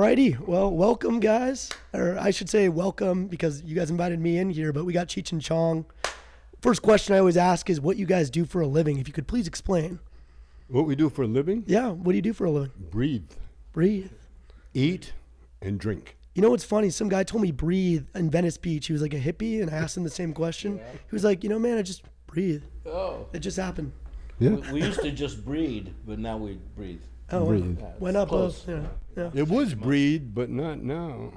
Alrighty, well, welcome guys, or I should say welcome because you guys invited me in here, but we got Cheech and Chong. First question I always ask is what you guys do for a living. If you could please explain. What we do for a living? Yeah, what do you do for a living? Breathe, Breathe. eat, and drink. You know what's funny? Some guy told me breathe in Venice Beach. He was like a hippie, and I asked him the same question. Yeah. He was like, man, I just breathe. Oh. It just happened. Yeah. We used to just breed, but now we breathe. Oh, breathe. Yeah, went up close. both. Yeah. It was breathe, but not now.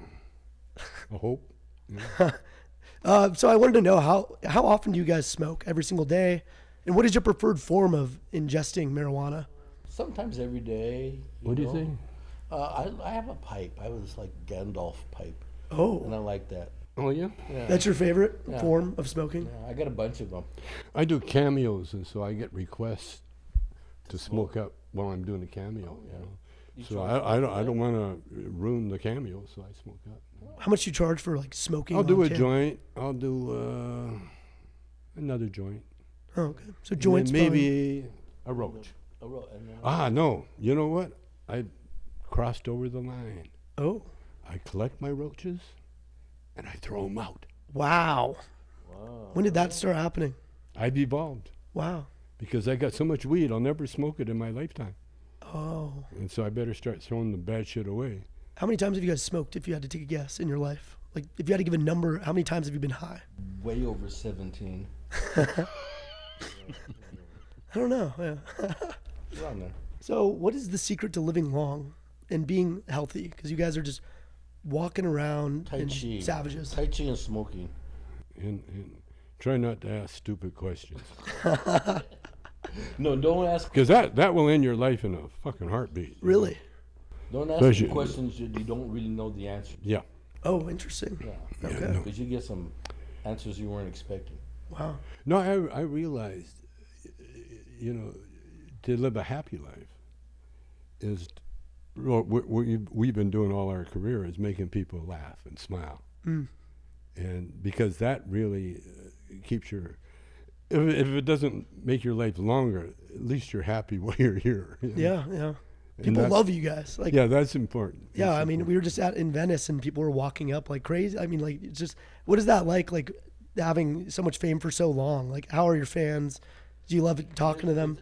I hope. Yeah. So I wanted to know how often do you guys smoke? Every single day? And what is your preferred form of ingesting marijuana? Sometimes every day. What do you think? I have a pipe. I was like Gandalf pipe. Oh. And I like that. Oh, yeah? Yeah. That's your favorite form of smoking? Yeah, I got a bunch of them. I do cameos, and so I get requests to smoke up while I'm doing a cameo. Yeah. You So charge I don't want to ruin the cameo, so I smoke up. How much do you charge for like smoking? I'll do on a camera? joint. I'll do another joint. Oh, okay. So And joints then maybe a roach. No. You know what? I crossed over the line. Oh. I collect my roaches, and I throw them out. Wow. Wow. When did that start happening? I've evolved Wow. because I got so much weed, I'll never smoke it in my lifetime. Oh. And so I better start throwing the bad shit away. How many times have you guys smoked if you had to take a guess in your life? Like if you had to give a number, how many times have you been high? Way over 17. I don't know. Yeah. Around there. So what is the secret to living long and being healthy? Because you guys are just walking around Tai and Chi. savages. Tai Chi and smoking. And try not to ask stupid questions. No, don't ask. Because that will end your life in a fucking heartbeat. Really? Don't ask Especially- questions you don't really know the answer. Yeah. Oh, interesting. Yeah. Okay. no. Because you get some answers you weren't expecting. Wow. No, I realized, to live a happy life is, what we've been doing all our career is making people laugh and smile. Mm. And because that really keeps your, if it doesn't make your life longer, at least you're happy while you're here. You know? Yeah. And People that's- love you guys. Like, Yeah, that's important. yeah, That's I mean, important. we were just in Venice and people were walking up like crazy. I mean, like, it's just, what is that like having so much fame for so long? Like, how are your fans? Do you love talking to them?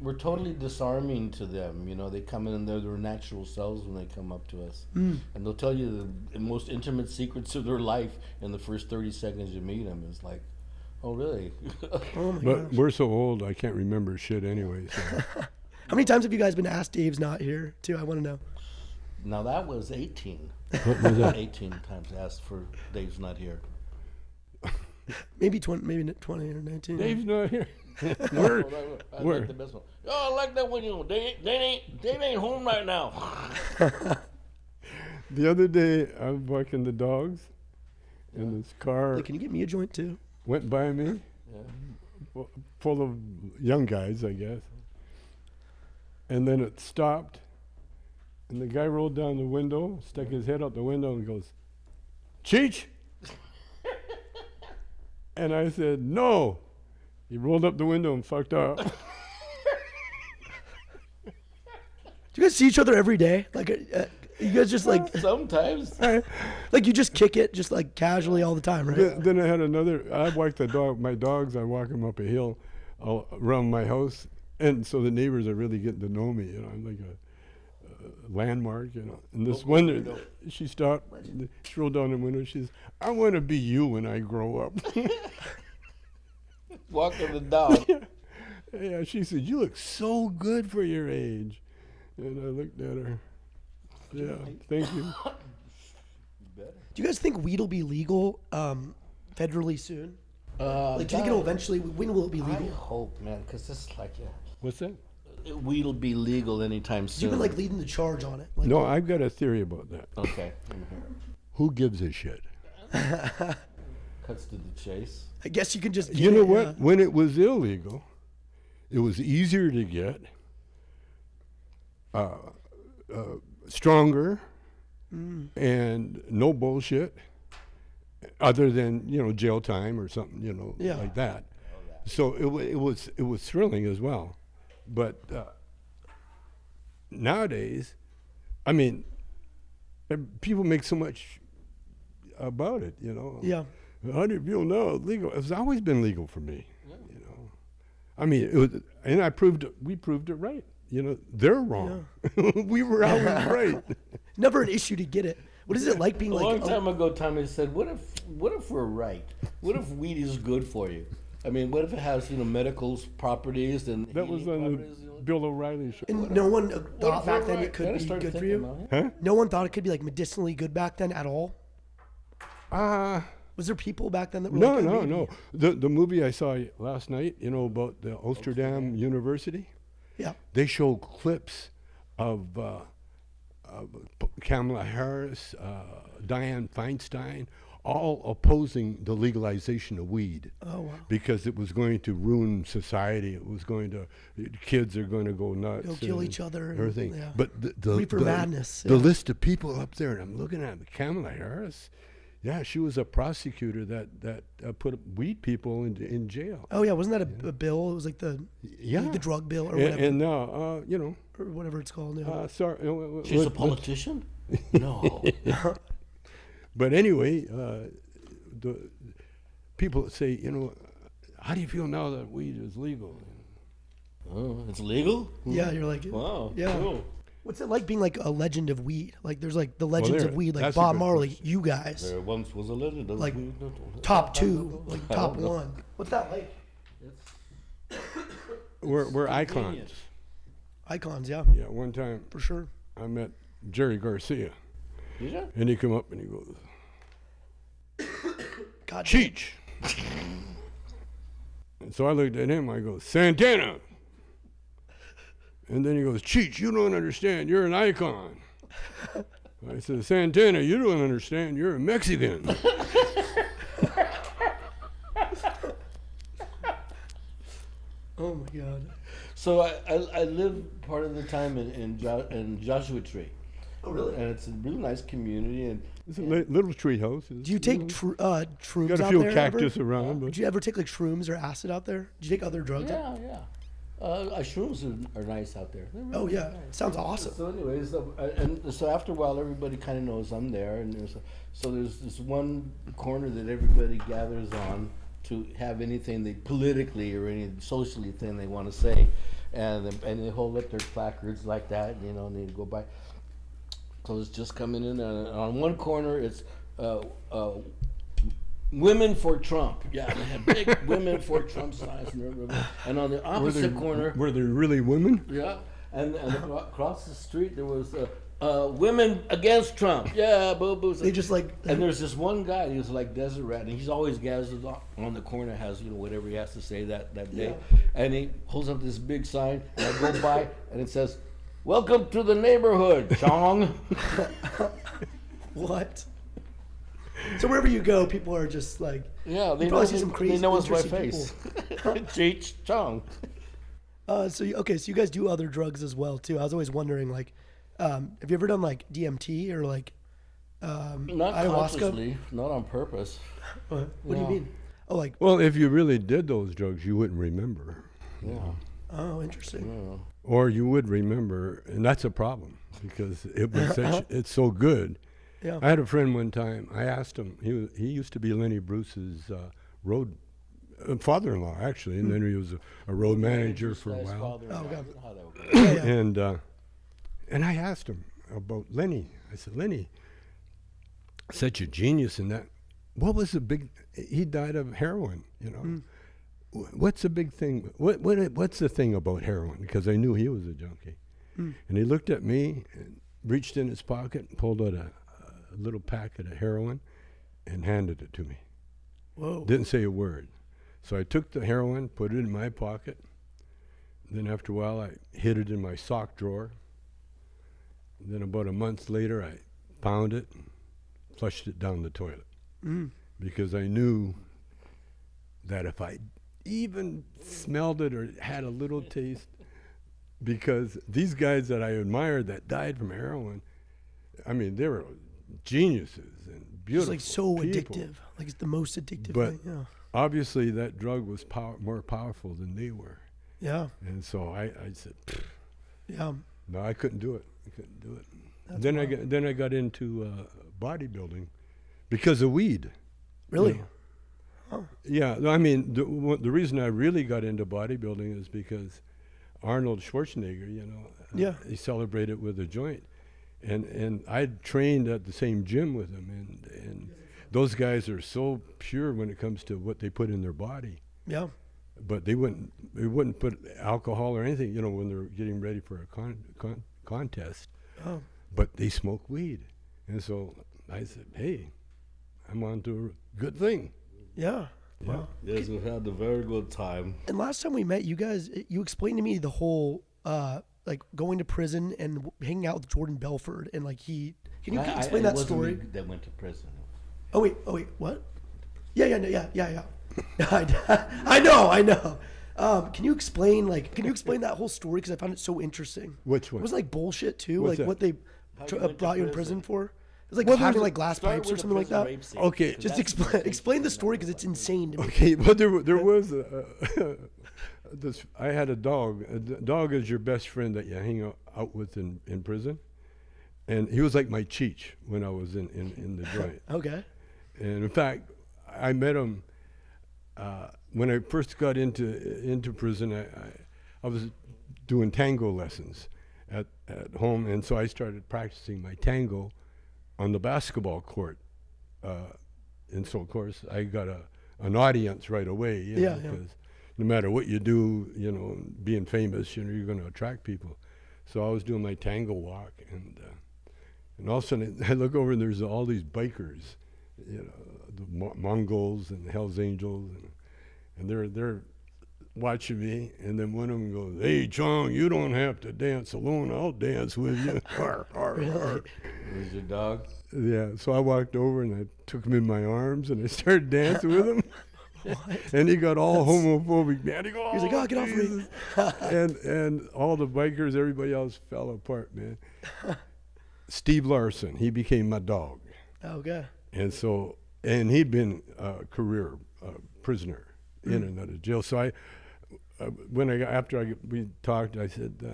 We're totally disarming to them. They come in and they're their natural selves when they come up to us. Mm. And they'll tell you the most intimate secrets of their life in the first 30 seconds you meet them. It's like, oh, really? Oh my But gosh. we're so old, I can't remember shit anyway. So. How many times have you guys been asked Dave's not here, too? I want to know. Now, that was 18. What was that? 18 times asked for Dave's not here. Maybe 20 or 19. Dave's not here. I Where? like the best one. Oh, I like that one. Dave ain't home right now. The other day, I was walking the dogs, and this car Like, can you get me a joint, too? went by me, Yeah. full of young guys, I guess. And then it stopped, and the guy rolled down the window, stuck his head out the window, and goes, "Cheech?" And I said, "No." He rolled up the window and fucked up. Do you guys see each other every day? Like, you guys just like, Sometimes. like you just kick it just like casually all the time, right? Then I had another. I walk my dogs. I walk them up a hill around my house, and so the neighbors are really getting to know me. I'm like a landmark, And this one, she stopped. She rolled down the window. She says, "I want to be you when I grow up." Walking the dog. Yeah, she said, "You look so good for your age," and I looked at her. Yeah, thank you. Do you guys think weed will be legal federally soon? Like, do you think it'll eventually? When will it be I legal? hope, man, because this is like, What's that? weed'll be legal anytime soon. You've been like leading the charge on it. Like, No, I've got a theory about that. Okay. Who gives a shit? Cuts to the chase. I guess you can just. You get know it, what? yeah. When it was illegal, it was easier to get, stronger, and no bullshit, other than jail time or something, Yeah. like that. So it was thrilling as well, but nowadays, I mean, And people make so much about it, you know. Yeah. How do you feel now? It's legal. It's always been legal for me, you know. I mean, it was, and we proved it right. You know, they're wrong. We were always right. Never an issue to get it. What is it like being A like? long time ago, Tommy said, "What if we're right? What if weed is good for you? I mean, what if it has medical properties and That was on properties, the Bill O'Reilly show. And no one thought back then right? it could be good for thinking you. about it. Huh? No one thought it could be like medicinally good back then at all. Was there people back then that were No, like, no, maybe? no. The movie I saw last night, you know, about the Amsterdam University, Yeah. they show clips of Kamala Harris, Dianne Feinstein, all opposing the legalization of weed. Oh wow. Because it was going to ruin society. It was going to, kids are going to go nuts. Go kill and each other and- Everything. yeah. But the Reefer madness, The yeah. list of people up there, and I'm looking at Kamala Harris. Yeah, she was a prosecutor that put weed people in jail. Oh yeah, wasn't that a bill? It was like the drug bill or whatever, And now, you know, or whatever it's called. Yeah. sorry. She's a politician? No. But anyway, the people say, you know, how do you feel now that weed is legal? Oh, it's legal? Yeah, you're like, Wow. Yeah. Cool. What's it like being like a legend of weed? Like there's like the legends there- of weed, like that's a Bob good Marley, question. you guys, There once was a legend of Like, weed. top two, like I top don't know. one. What's that like? We're icons. Icons, yeah, Yeah, one time for sure. I met Jerry Garcia, Did you? and he come up and he goes, God, Cheech. And so I looked at him, I go, Santana. And then he goes, Cheech, you don't understand, you're an icon. I said, Santana, you don't understand, you're a Mexican. oh my God. So I live part of the time in Joshua Tree. Oh really? And it's a really nice community. And It's a little tree house. Do you take shrooms Got a out few there? cactus ever? around, but Did you ever take like shrooms or acid out there? Did you take other drugs? yeah. Shrooms are nice out there. They're Oh really yeah, nice. sounds awesome. So anyways, and so after a while, everybody kind of knows I'm there, and there's this one corner that everybody gathers on to have anything they politically or any socially thing they want to say, and they hold up their placards like that, you know, and they go by. So it's just coming in, and on one corner it's women for Trump. Yeah, they had big women for Trump signs, and on the opposite corner. were there really women? Yeah, and across the street there was women against Trump. Yeah, boo boo. They just like And there's this one guy who's like Desert Rat, and he's always gathered on the corner, has whatever he has to say that day, and he holds up this big sign, and I go by, and it says, "Welcome to the neighborhood, Chong." what? So wherever you go, people are just like, Yeah, they you know, probably see some crazy, they know it's my interesting face. Cheech Chong. So you guys do other drugs as well too. I was always wondering, like, have you ever done like DMT or like Not ayahuasca? consciously, not on purpose. What do you No. mean? Oh, like, Well, if you really did those drugs, you wouldn't remember. Yeah. oh, interesting. Yeah. Or you would remember, and that's a problem because it was it's so good. Yeah. I had a friend one time. I asked him. He used to be Lenny Bruce's road father-in-law, actually, and then he was a road manager for a Guy's while. father, Oh, I okay. don't know how that would go. Yeah. And I asked him about Lenny. I said, Lenny, such a genius in that. What was the big? He died of heroin. You know, what's the big thing? What's the thing about heroin? Because I knew he was a junkie. And he looked at me and reached in his pocket and pulled out a little packet of heroin and handed it to me. Whoa. Didn't say a word. So I took the heroin, put it in my pocket. Then after a while, I hid it in my sock drawer. Then about a month later, I found it and flushed it down the toilet. Because I knew that if I even smelled it or had a little taste, because these guys that I admired that died from heroin, I mean, they were geniuses and It's beautiful like so people. addictive. Like it's the most addictive But thing. Yeah. obviously that drug was more powerful than they were. Yeah. And so I said, "Pfft, Yeah. no, I couldn't do it. I couldn't do it. Then I got into bodybuilding because of weed. Really? You know. Yeah, I mean, the reason I really got into bodybuilding is because Arnold Schwarzenegger, he celebrated with a joint. And I trained at the same gym with him, and those guys are so pure when it comes to what they put in their body. Yeah. But they wouldn't put alcohol or anything, when they're getting ready for a contest. Oh. But they smoke weed, and so I said, "Hey, I'm on to a good thing." Yeah. Yeah. Wow. Yes, we've had a very good time. And last time we met, you guys, you explained to me the whole, like going to prison and hanging out with Jordan Belford, and like can you explain that story? That went to prison. Oh wait, what? Yeah. I know. Can you explain that whole story? Because I found it so interesting. Which one? It was like bullshit too. What's like that? what they How you went to brought you in prison prison. for. It was like having like glass Start pipes or with the something like prison that. rape scene, Okay. 'cause Just that's explain the story because it's insane to me. Okay, but there was I had a dog. A dog is your best friend that you hang out with in prison, and he was like my Cheech when I was in the joint. Okay. And in fact, I met him when I first got into prison. I was doing tango lessons at home, and so I started practicing my tango on the basketball court. And so, of course, I got an audience right away, because no matter what you do, being famous, you're going to attract people. So I was doing my tango walk, and all of a sudden I look over and there's all these bikers, the Mongols and the Hells Angels, and they're watching me, and then one of them goes, "Hey, Chong, you don't have to dance alone. I'll dance with you." Arr, arr, arr. Was your dog? Yeah, so I walked over and I took him in my arms and I started dancing with him. What? And he got all homophobic, man. He was like, "Oh, get off me!" And all the bikers, everybody else fell apart, man. Steve Larson, he became my dog, Okay. and he'd been a career prisoner in and out of jail. So we talked, I said,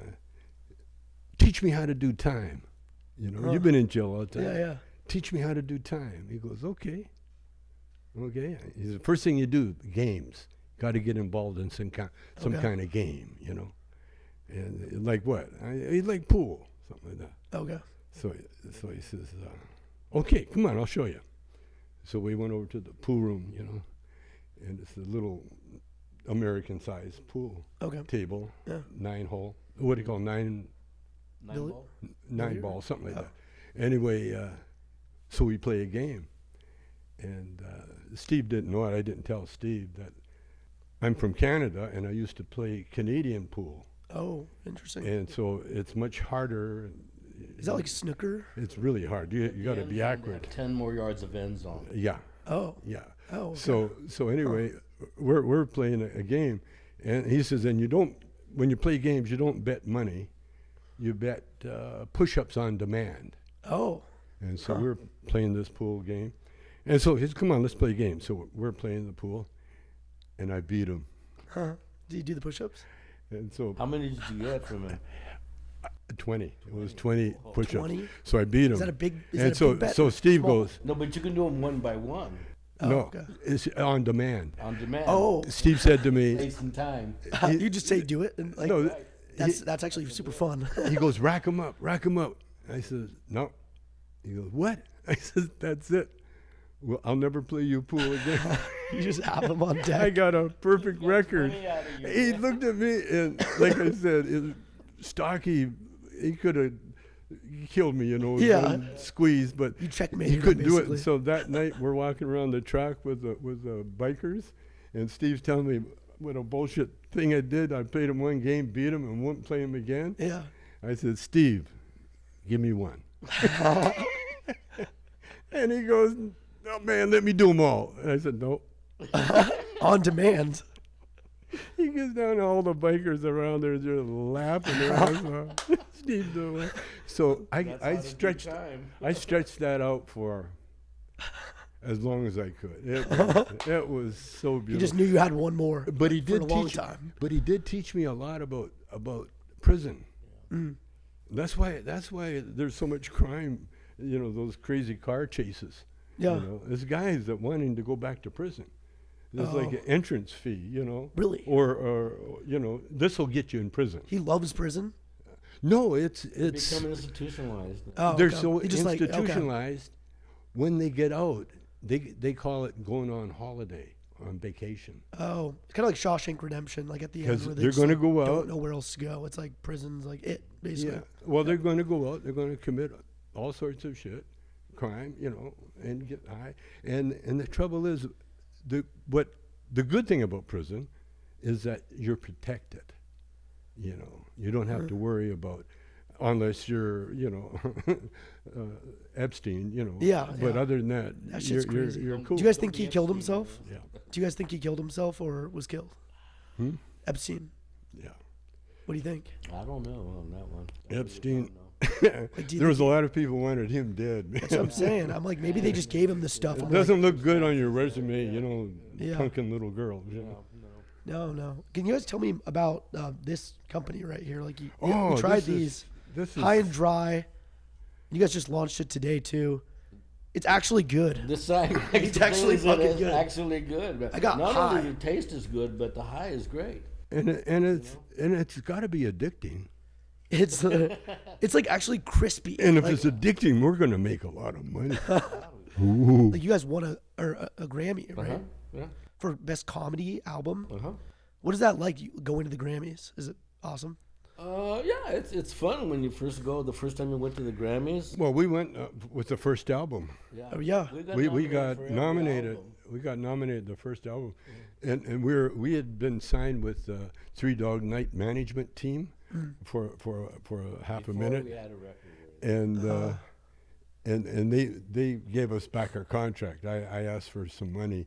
"Teach me how to do time. You've been in jail all the time. Yeah. Teach me how to do time." He goes, "Okay." He said, "The first thing you do, games. Got to get involved in some kind of game, And like what? He like pool, something like that. Okay. So he says, "Okay, come on, I'll show you." So we went over to the pool room, and it's a little American-sized pool table, 9-hole. What do you call 9 ball, something like that. Anyway, so we play a game, and Steve didn't know it. I didn't tell Steve that I'm from Canada, and I used to play Canadian pool. Oh, interesting. And so it's much harder. Is that like snooker? It's really hard. You got to be accurate. 10 more yards of end zone. Yeah. Oh. Yeah. Oh. Okay. So anyway, we're playing a game, and he says, and when you play games, you don't bet money, you bet push-ups on demand. Oh. And so we're playing this pool game, and so he says, "Come on, let's play a game." So we're playing the pool, and I beat him. Huh? Did you do the push-ups? And so How many did you get from him? 20. It was 20 push-ups. 20? So I beat him. Is that a big? Is And that a big bet? so Steve Small? goes, No, but you can do them one by one Oh, "No, okay. it's on demand." on demand. Oh. Steve said to me, Wasting time. You just say do it, and like "No." that's actually super fun. He goes, rack 'em up. I says, "No." He goes, "What?" I says, "That's it. Well, I'll never play you pool again." You just have them on deck. I got a perfect record. 20 out of you. He looked at me, and like I said, Stocky, he could have killed me, Yeah. one squeeze, but You checkmated he him, couldn't do it. basically. So that night, we're walking around the track with the bikers, and Steve's telling me what a bullshit thing I did. I played him one game, beat him, and wouldn't play him again. Yeah. I said, "Steve, give me one." And he goes, "Oh, man, let me do them all." And I said, "No." On demand. He gets down to all the bikers around there just laughing their ass off. Steve doing it. So That's how I to do stretched that out for as long as I could. It was so beautiful. You just knew you had one more. But he for did a long teach time. But he did teach me a lot about prison. That's why there's so much crime. You know, those crazy car chases. Yeah. You know, there's guys that wanting to go back to prison. There's like an entrance fee, you know. Really? Or you know, this will get you in prison. He loves prison. No, it's Become institutionalized. Oh, they're okay. so He just like- okay. institutionalized. When they get out, they call it going on holiday, on vacation. Oh, it's kind of like Shawshank Redemption, like at the end 'Cause where they they're just, gonna like, go don't out. know where else to go. It's like prison's like it, basically. Yeah. Well, they're going to go out. They're going to commit all sorts of shit, crime, you know, and get high. And the trouble is, the good thing about prison is that you're protected. You know, you don't have to worry about, unless you're, you know, Epstein, you know. Yeah, But yeah. other than that, That shit's crazy. you're cool. Do you guys think he killed himself? Yeah. Do you guys think he killed himself or was killed? Epstein. Yeah. What do you think? I don't know on that one. Epstein. Like, do you There was a think lot of people wanted him dead. That's what I'm saying. I'm like, maybe they just gave him the stuff. It I'm doesn't look good on your resume, you know, Yeah. punking little girls. You know. No. Can you guys tell me about this company right here? Like, we Oh, tried this these This is high and dry. You guys just launched it today too. It's actually good. This side It's actually fucking it's good. actually good. But I got not high. only the taste is good, but the high is great. and it's got to be addicting. It's it's like actually crispy. And if like, it's addicting, we're going to make a lot of money. Ooh. like you guys won a Grammy, right? Uh-huh. Yeah. For best comedy album. Uh-huh. What is that like? You going to the Grammys? Is it awesome? Yeah, it's fun when you first go. The first time you went to the Grammys. Well, we went with the first album. Yeah. Oh yeah. We got for every nominated. album. We got nominated the first album, and we had been signed with Three Dog Night Management Team for a half Before a minute, we had a record. and they gave us back our contract. I asked for some money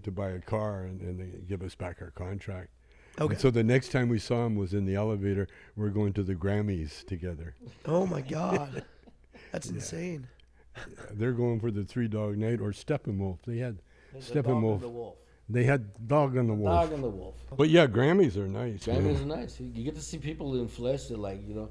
to buy a car, and they give us back our contract. Okay. And so the next time we saw him was in the elevator. We're going to the Grammys together. Oh my God. That's insane. They're going for the Three Dog Night or Steppenwolf. They had The Dog Steppenwolf. and the Wolf. They had Dog and the Wolf. Dog and the Wolf. But yeah, Grammys are nice. Grammys man. are nice. You get to see people in flesh that, like, you know,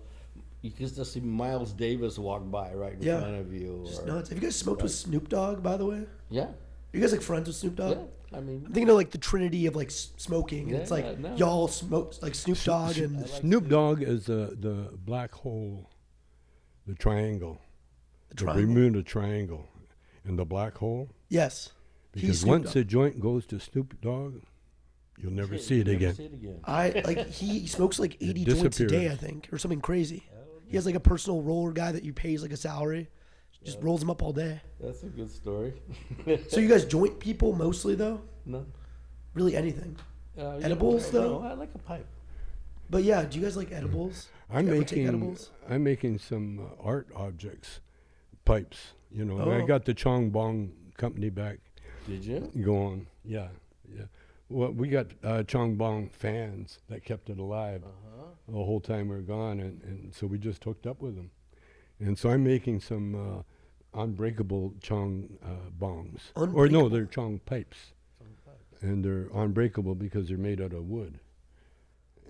you get to see Miles Davis walk by right in Yeah. front of you. Just or- nuts. Have you guys smoked with Snoop Dogg, by the way? Are Yeah. you guys like friends with Snoop Dogg? Yeah. I mean, I'm thinking of like the trinity of like smoking. And it's Yeah, like no. y'all smoke like Snoop Dogg and Snoop Dogg is the black hole, the triangle, the the triangle. Bermuda Triangle, and the black hole. Yes. He's Because Snoop once Dogg. a joint goes to Snoop Dogg, you'll never see it never again. see it again. I like he smokes like 80 joints a day, disappears. I think, or something crazy. He has like a personal roller guy that you pays like a salary, just rolls him up all day. That's a good story. So you guys joint people mostly though? No. Really anything? Yeah, Edibles, though? No, I like a pipe. But yeah, do you guys like edibles? I'm You ever take making edibles? some art objects, pipes. You know, and I Oh. got the Chong Bong company back Did you? going. Yeah. Well, we got Chong Bong fans that kept it alive the whole time we were gone, and so we just hooked up with them. And so I'm making some unbreakable Chong bongs. Or no, Unbreakable? they're Chong pipes. And they're unbreakable because they're made out of wood.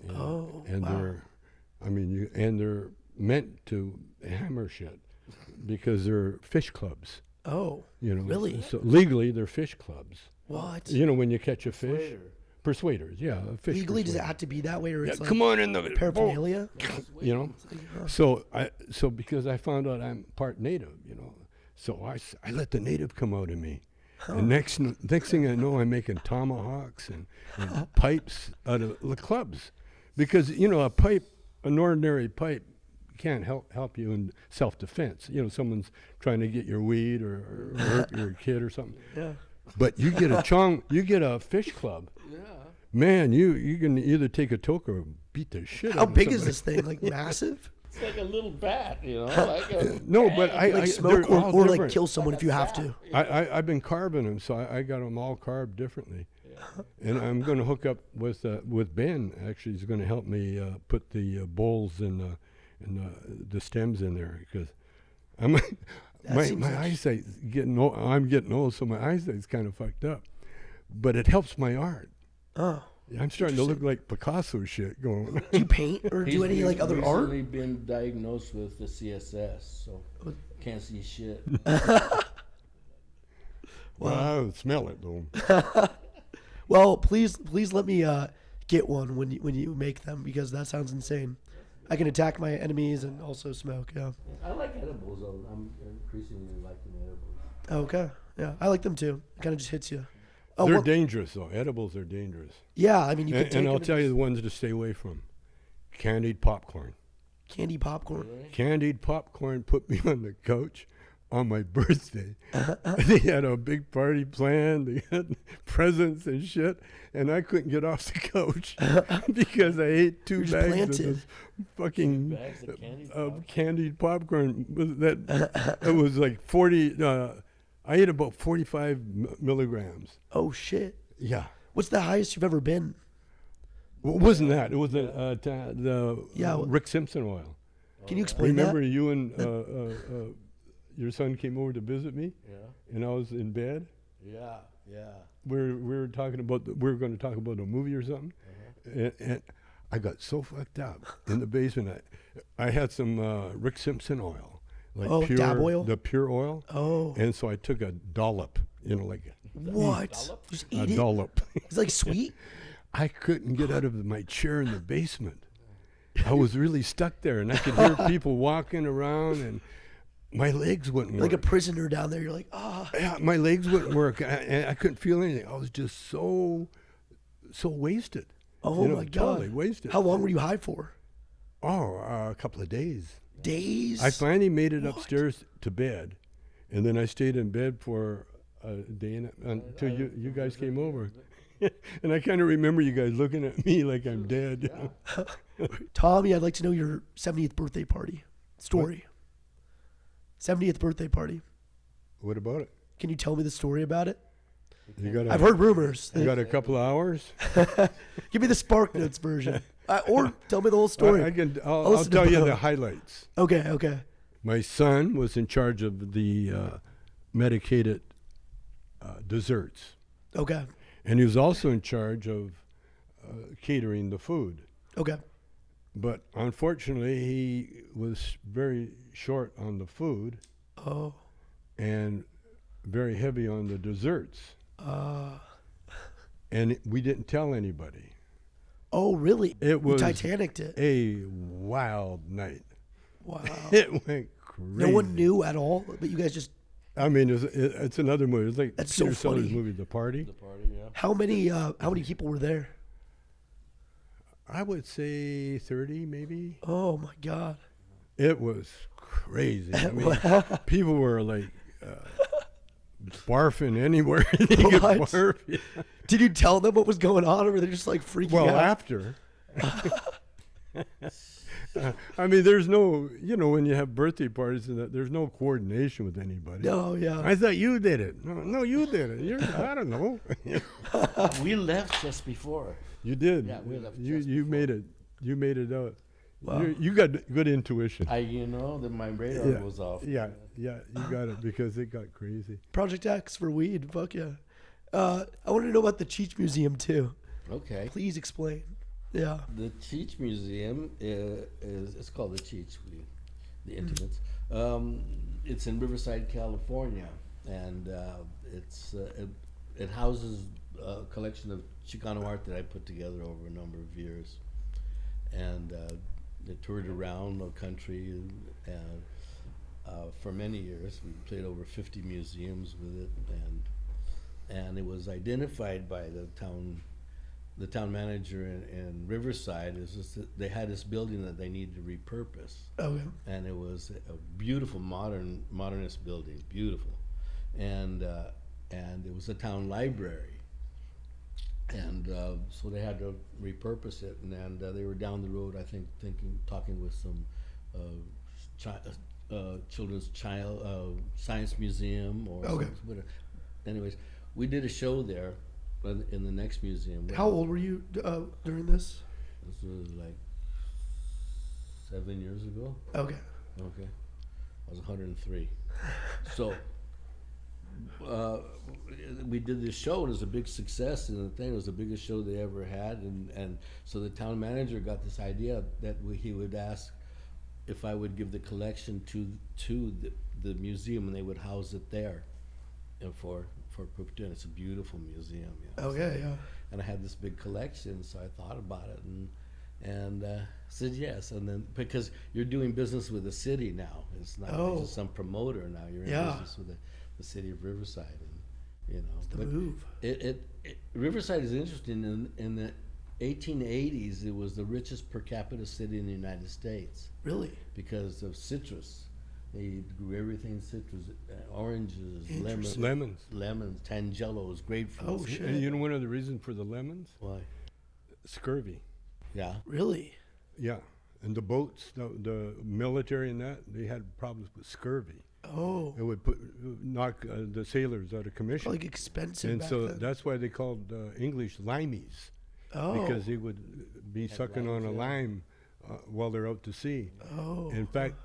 And, Oh, and wow. they're meant to hammer shit because they're fish clubs. Oh, You know, really? So legally, they're fish clubs. What? You know, when you catch a fish, Persuader. persuaders, yeah, a fish. Legally, does it persuader. have to be that way, or Yeah, it's like come on in the paraphernalia? You know, so because I found out I'm part native, you know, so I let the native come out of me. And next thing I know, I'm making tomahawks and pipes out of the clubs, because you know an ordinary pipe can't help you in self-defense. You know, someone's trying to get your weed or hurt your kid or something. Yeah. But you get a fish club. Yeah. Man, you can either take a toke or beat the shit out How of big is somebody. this thing? Like massive? It's like a little bat, you know. Like a, No, but Like they're smoke all or like different. kill someone if you have to. I've been carving them, so I got them all carved differently. And I'm going to hook up with Ben. Actually, he's going to help me put the bowls and the stems in there, because I'm seems my like- eyesight's getting old. I'm getting old, so my eyesight's kind of fucked up. But it helps my art. Oh. I'm starting to look like Picasso shit going. Do you paint or do any like other art? Recently been diagnosed with the CSS, so can't see shit. Well, I would smell it though. Well, please let me get one when you make them, because that sounds insane. I can attack my enemies and also smoke. Yeah. I like edibles though. I'm increasingly liking edibles. Okay. Yeah, I like them too. It kind of just hits you. Oh, They're well, dangerous though. Edibles are dangerous. yeah. I mean, you can And, take and I'll them tell you the ones to stay away from. Candied popcorn. candy popcorn. Candied popcorn put me on the couch on my birthday. They had a big party planned. They had presents and shit, and I couldn't get off the couch because I ate 2 You're just bags planted. of this fucking Bags of candied candied popcorn. It was like 40. I ate about 45 milligrams. Oh shit. Yeah. What's the highest you've ever been? What wasn't that? It was the Yeah. Rick Simpson oil. Can you explain Remember that? you and your son came over to visit me, Yeah, and I was in bed. yeah. We were talking about we were going to talk about a movie or something, and I got so fucked up in the basement. I had some Rick Simpson oil, like Oh, pure dab oil? the pure oil. Oh. And so I took a dollop, like What? Dollop? Just a eat it? dollop. It's like sweet? I couldn't get out of my chair in the basement. I was really stuck there, and I could hear people walking around, and my legs wouldn't work. Like a prisoner down there. You're like, Yeah, my legs wouldn't work. I couldn't feel anything. I was just so wasted. oh my God. Totally wasted. How long were you high for? Oh, a couple of days. Days? I finally made it What? upstairs to bed, and then I stayed in bed for a day until you guys came over. And I kind of remember you guys looking at me like I'm dead. Tommy, I'd like to know your 70th birthday party story. 70th birthday party. What about it? Can you tell me the story about it? You got I've heard rumors. You got a couple of hours. Give me the Spark Notes version. Or tell me the whole story. I'll listen to tell you both. the highlights. Okay. My son was in charge of the medicated desserts. Okay. And he was also in charge of catering the food. Okay. But unfortunately, he was very short on the food Oh. and very heavy on the desserts. And we didn't tell anybody. Oh, really? It was You Titanicked it. a wild night. Wow. It went crazy. No one knew at all, but you guys just. I mean, it's another movie. It's like That's so Peter Sellers' funny. movie, The Party. The party, yeah. How many people were there? I would say 30, maybe. Oh my God. It was crazy. I mean, people were like barfing anywhere they could What? barf. Yeah. Did you tell them what was going on, or were they just like freaking Well, out? after. I mean, there's no, when you have birthday parties and that, there's no coordination with anybody. No, yeah. I thought you did it. No, you did it. I don't know. We left just before. You did. Yeah, we left You just you before. made it. You made it out. Wow. You got good intuition. That my radar Yeah. was off. Yeah, you got it because it got crazy. Project X for weed. Fuck yeah. I wanted to know about the Cheech Museum too. Okay. Please explain. Yeah. The Cheech Museum it's called the Cheech, the Intimates. It's in Riverside, California, and it houses a collection of Chicano art that I put together over a number of years, and they toured around the country for many years. We played over 50 museums with it, and it was identified by the town manager in Riverside. Is just that they had this building that they needed to repurpose, Okay. and it was a beautiful modernist building, beautiful, and it was a town library, and so they had to repurpose it, and they were down the road, I think, talking with some children's science museum or Okay. whatever. Anyways, we did a show there in the next museum. How old were you during this? This was like 7 years ago. Okay. Okay, I was 103. So we did this show, and it was a big success, and the thing, it was the biggest show they ever had, and so the town manager got this idea that he would ask if I would give the collection to the museum, and they would house it there, and for perpetuity. It's a beautiful museum. You know, Okay, yeah. and I had this big collection, so I thought about it and said yes. And then because you're doing business with the city now, it's not like just some promoter now. You're in business with the city of Riverside, and you know, It's the but move. Riverside is interesting. In the 1880s, it was the richest per capita city in the United States Really? because of citrus. They grew everything citrus, oranges, Lemons. tangelos, grapefruits. Oh, shit. And you know one of the reasons for the lemons? Why? Scurvy. Yeah. Really? Yeah. And the boats, the military and that, they had problems with scurvy. Oh. It would knock the sailors out of commission. Like expensive And back so then. that's why they called English limeys. Oh. Because they would be sucking on a lime while they're out to sea. Oh. In fact,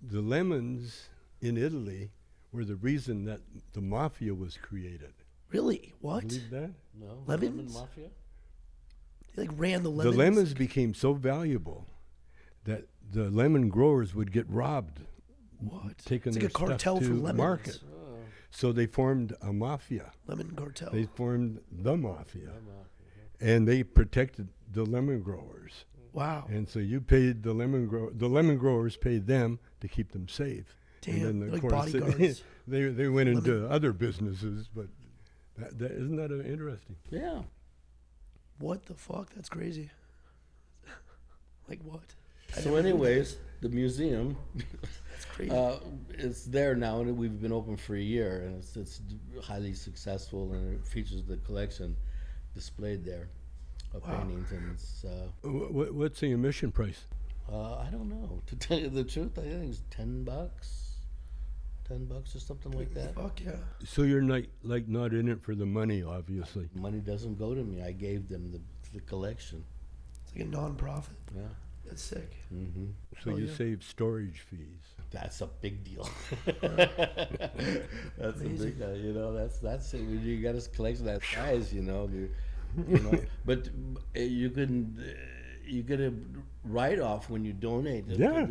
the lemons in Italy were the reason that the mafia was created. Really? What? Believe that? No. Lemons? Lemon mafia? They like ran the lemons. The lemons became so valuable that the lemon growers would get robbed. What? Taking It's like their a cartel stuff for to lemons. market. Oh. So they formed a mafia. Lemon cartel. They formed the mafia. Lemon mafia. And they protected the lemon growers. Wow. And so you paid the lemon growers paid them to keep them safe. Damn, And they're then, like bodyguards. they went into other businesses, but isn't that interesting? Yeah. What the fuck? That's crazy. Like what? So, anyways, the museum That's crazy. it's there now, and we've been open for a year, and it's highly successful, and it features the collection displayed there of paintings, and it's What's the admission price? I don't know. To tell you the truth, I think it's $10, $10 or something like that. Fuck yeah. So you're not in it for the money, obviously. Money doesn't go to me. I gave them the collection. It's like a non-profit. Yeah. That's sick. Hmm. So Hell you yeah. save storage fees. That's a big deal. That's a big, you know. That's it. When you got a collection that size, you know. You know, but you get a write-off when you donate it. Yeah.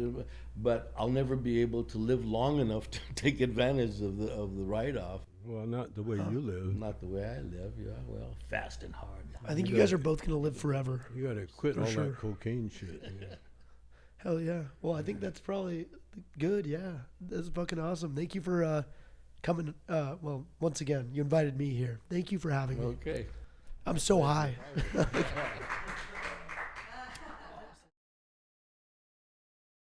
But I'll never be able to live long enough to take advantage of the write-off. Well, not the way you live. Not the way I live. Yeah, well, fast and hard. I think you guys are both gonna live forever. You got to quit all sure. that cocaine shit. Yeah. Hell yeah. Well, I think that's probably good. Yeah, that's fucking awesome. Thank you for coming. Well, once again, you invited me here. Thank you for having me. Okay. I'm so high.